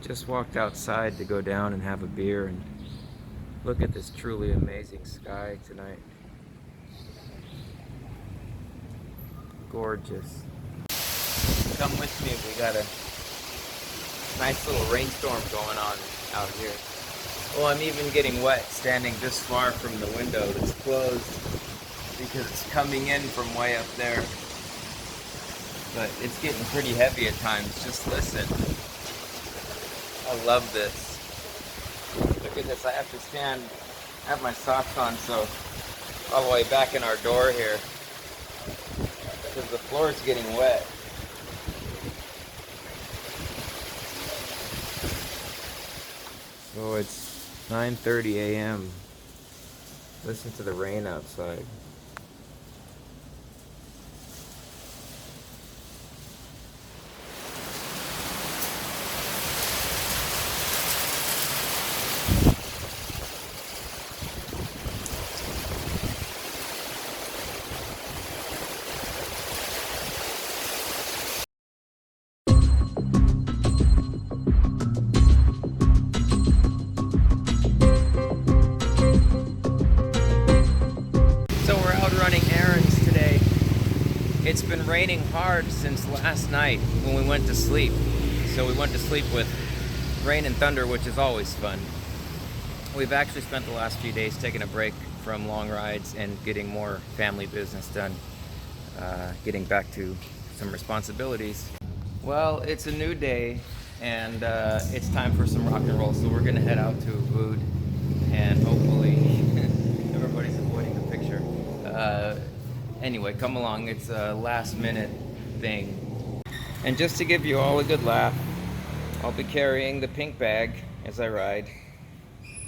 Just walked outside to go down and have a beer and look at this truly amazing sky tonight. Gorgeous. Come with me, we got a nice little rainstorm going on out here. Well, I'm even getting wet standing this far from the window that's closed because it's coming in from way up there. But it's getting pretty heavy at times. Just listen. I love this. Look at this. I have to stand, I have my socks on, so all the way back in our door here because the floor is getting wet. So it's 9:30 a.m. Listen to the rain outside. So we're out running errands today. It's been raining hard since last night when we went to sleep. So we went to sleep with rain and thunder, which is always fun. We've actually spent the last few days taking a break from long rides and getting more family business done. Getting back to some responsibilities. Well, it's a new day and it's time for some rock and roll. So we're gonna head out to Ubud and hopefully everybody's avoiding the picture. Anyway, come along. It's a last minute thing. And just to give you all a good laugh, I'll be carrying the pink bag as I ride,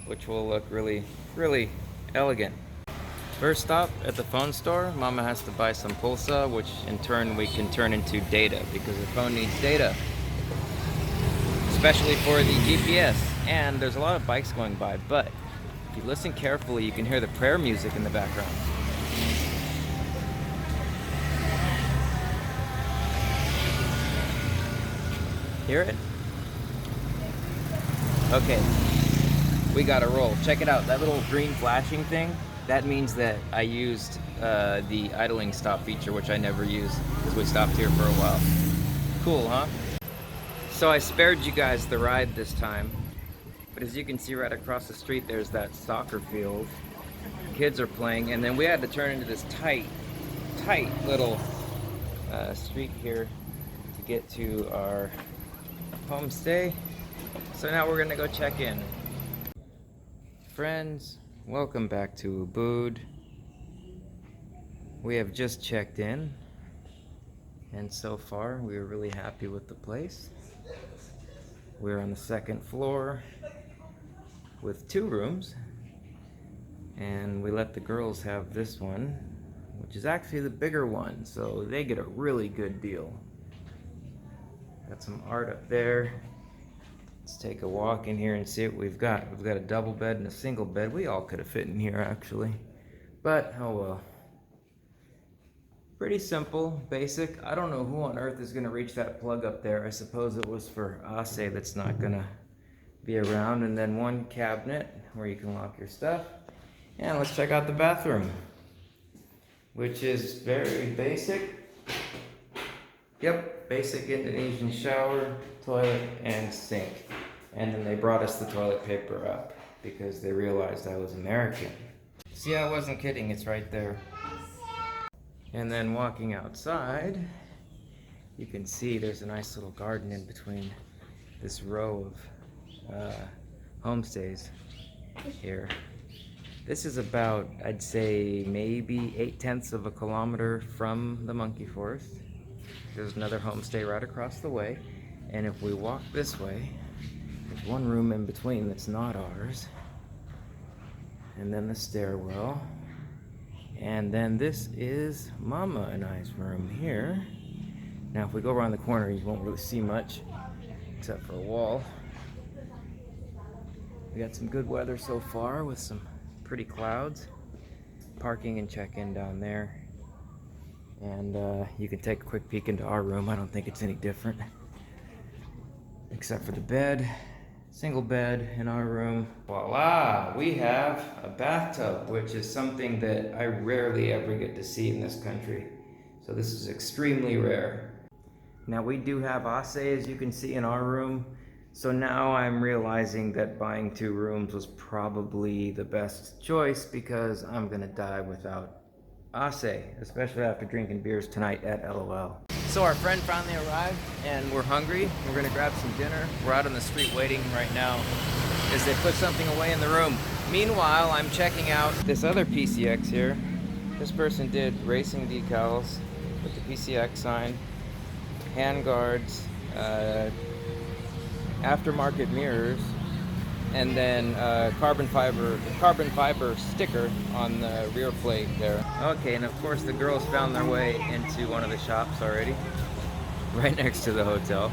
which will look really, really elegant. First stop at the phone store. Mama has to buy some pulsa, which in turn we can turn into data because the phone needs data, especially for the GPS. And there's a lot of bikes going by, but if you listen carefully, you can hear the prayer music in the background. Hear it? Okay, we gotta roll. Check it out, that little green flashing thing, that means that I used the idling stop feature, which I never use because we stopped here for a while. Cool, huh? So I spared you guys the ride this time, but as you can see right across the street, there's that soccer field. Kids are playing, and then we had to turn into this tight little street here to get to our homestay. So now we're gonna go check in. Friends, welcome back to Ubud. We have just checked in, and so far we are really happy with the place. We're on the second floor with 2 rooms, and we let the girls have this one, which is actually the bigger one, so they get a really good deal. Got some art up there. Let's take a walk in here and see what we've got. We've got a double bed and a single bed. We all could have fit in here actually, but oh well. Pretty simple, basic. I don't know who on earth is gonna reach that plug up there. I suppose it was for Ase that's not gonna be around. And then one cabinet where you can lock your stuff. And let's check out the bathroom, which is very basic. Yep, basic Indonesian shower, toilet, and sink. And then they brought us the toilet paper up because they realized I was American. See, I wasn't kidding, it's right there. And then walking outside, you can see there's a nice little garden in between this row of homestays here. This is about, I'd say, maybe 8/10 of a kilometer from the monkey forest. There's another homestay right across the way, and if we walk this way, there's one room in between that's not ours, and then the stairwell, and then this is Mama and I's room here. Now if we go around the corner, you won't really see much except for a wall. We got some good weather so far with some pretty clouds. Parking and check-in down there. And you can take a quick peek into our room. I don't think it's any different. except for the bed. Single bed in our room. Voila! We have a bathtub, which is something that I rarely ever get to see in this country. So this is extremely rare. Now we do have AC, as you can see, in our room. So now I'm realizing that buying 2 rooms was probably the best choice because I'm gonna die without AC, especially after drinking beers tonight at LOL. So our friend finally arrived and we're hungry. We're gonna grab some dinner. We're out on the street waiting right now as they put something away in the room. Meanwhile, I'm checking out this other PCX here. This person did racing decals with the PCX sign, hand guards, aftermarket mirrors, and then carbon fiber sticker on the rear plate there. Okay, and of course the girls found their way into one of the shops already, right next to the hotel.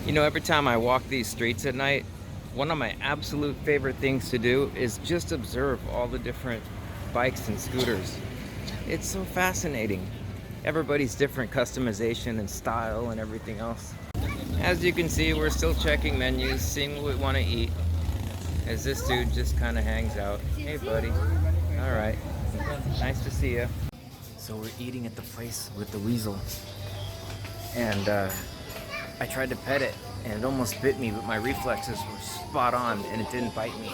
You know, every time I walk these streets at night, one of my absolute favorite things to do is just observe all the different bikes and scooters. It's so fascinating. Everybody's different customization and style and everything else. As you can see, we're still checking menus, seeing what we want to eat, as this dude just kind of hangs out. Hey buddy. Alright. Nice to see you. So we're eating at the place with the weasel. And I tried to pet it and it almost bit me, but my reflexes were spot on and it didn't bite me.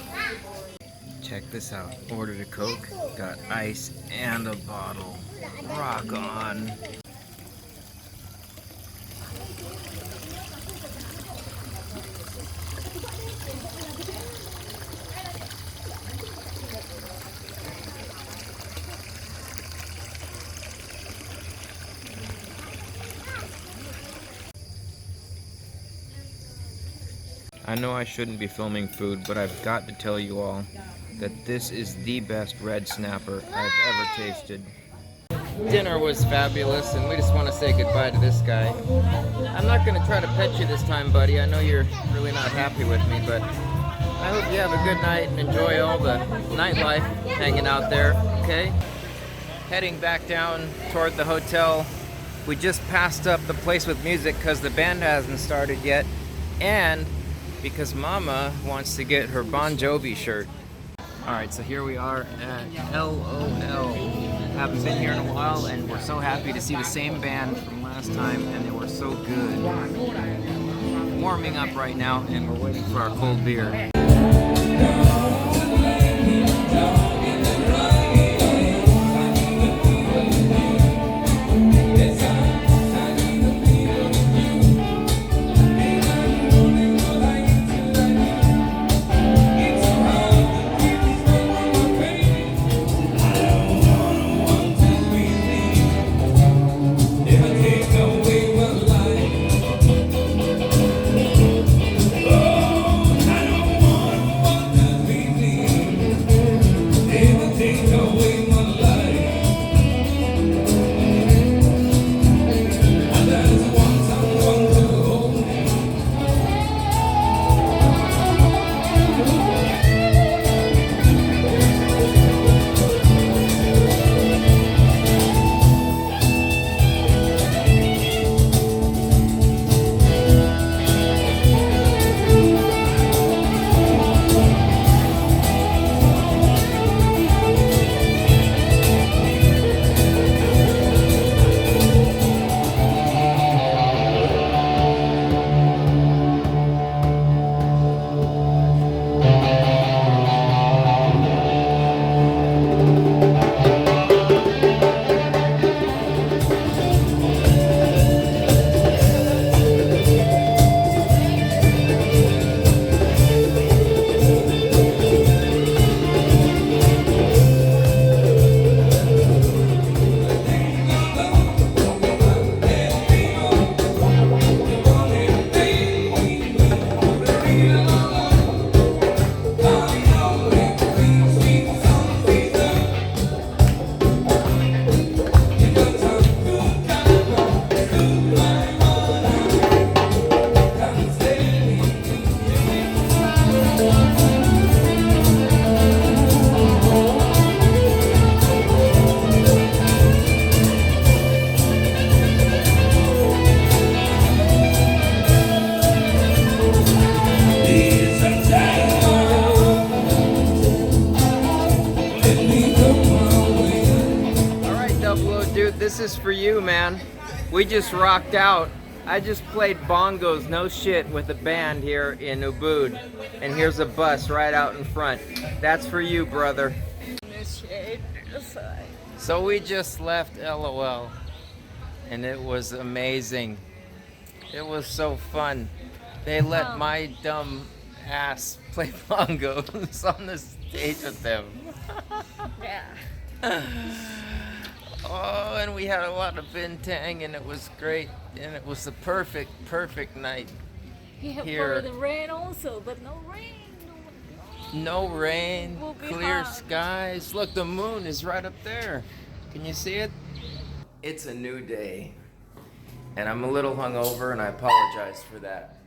Check this out. Ordered a Coke, got ice and a bottle. Rock on. I know I shouldn't be filming food, but I've got to tell you all that this is the best red snapper I've ever tasted. Dinner was fabulous, and we just want to say goodbye to this guy. I'm not going to try to pet you this time, buddy. I know you're really not happy with me, but I hope you have a good night and enjoy all the nightlife hanging out there, okay? Heading back down toward the hotel. We just passed up the place with music because the band hasn't started yet, and because Mama wants to get her Bon Jovi shirt. Alright, so here we are at LOL. Haven't been here in a while, and we're so happy to see the same band from last time, and they were so good. Warming up right now, and we're waiting for our cold beer. this is for you, man. We just rocked out. I just played bongos, no shit, with a band here in Ubud. And here's a bus right out in front. That's for you, brother. So we just left LOL. And it was amazing. It was so fun. They let my dumb ass play bongos on the stage with them. Yeah. Oh, and we had a lot of bintang, and it was great, and it was the perfect night here. For the rain also, but no rain. No rain, Will be clear hot. skies. Look, the moon is right up there. Can you see it? It's a new day, and I'm a little hungover, and I apologize for that.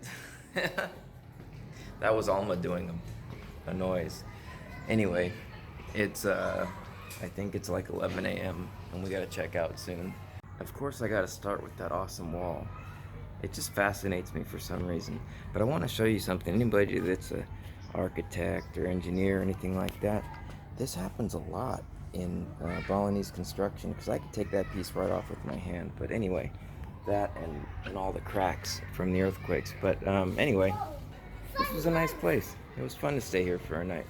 That was Alma doing a noise. Anyway, it's I think it's like 11 a.m. and we gotta check out soon. Of course, I gotta start with that awesome wall. It just fascinates me for some reason. But I want to show you something. Anybody that's a architect or engineer or anything like that, this happens a lot in Balinese construction, because I could take that piece right off with my hand. But anyway, that and all the cracks from the earthquakes. But anyway, this was a nice place. It was fun to stay here for a night.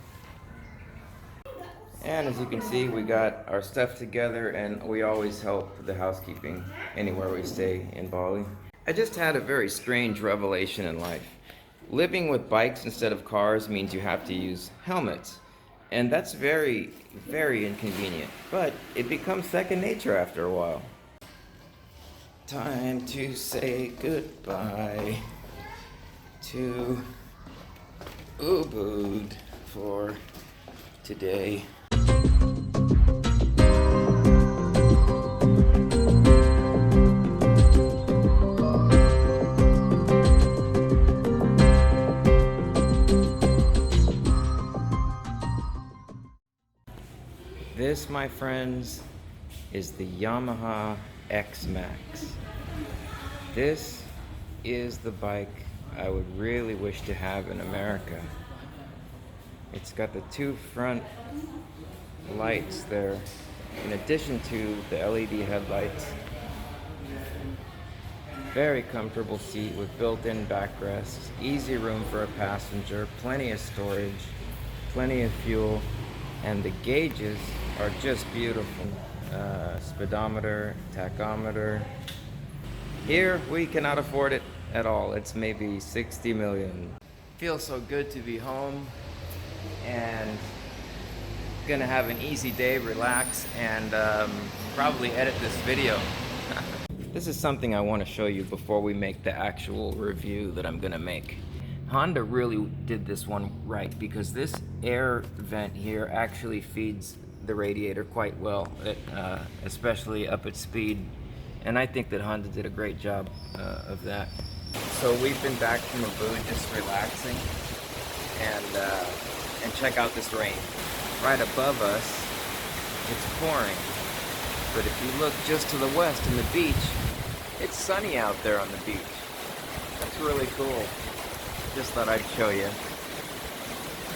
And as you can see, we got our stuff together, and we always help the housekeeping anywhere we stay in Bali. I just had a very strange revelation in life. Living with bikes instead of cars means you have to use helmets. And that's very, very inconvenient. But it becomes second nature after a while. Time to say goodbye to Ubud for today. This, my friends, is the Yamaha X-Max. This is the bike I would really wish to have in America. It's got the two front lights there, in addition to the LED headlights. Very comfortable seat with built-in backrests, easy room for a passenger, plenty of storage, plenty of fuel, and the gauges are just beautiful. Speedometer, tachometer. Here, we cannot afford it at all. It's maybe 60 million. Feels so good to be home and gonna have an easy day, relax, and probably edit this video. This is something I want to show you before we make the actual review that I'm gonna make. Honda really did this one right, because this air vent here actually feeds the radiator quite well, especially up at speed. And I think that Honda did a great job of that. So we've been back from Ubud just relaxing, and check out this rain. Right above us, it's pouring. But if you look just to the west in the beach, it's sunny out there on the beach. That's really cool. Just thought I'd show you.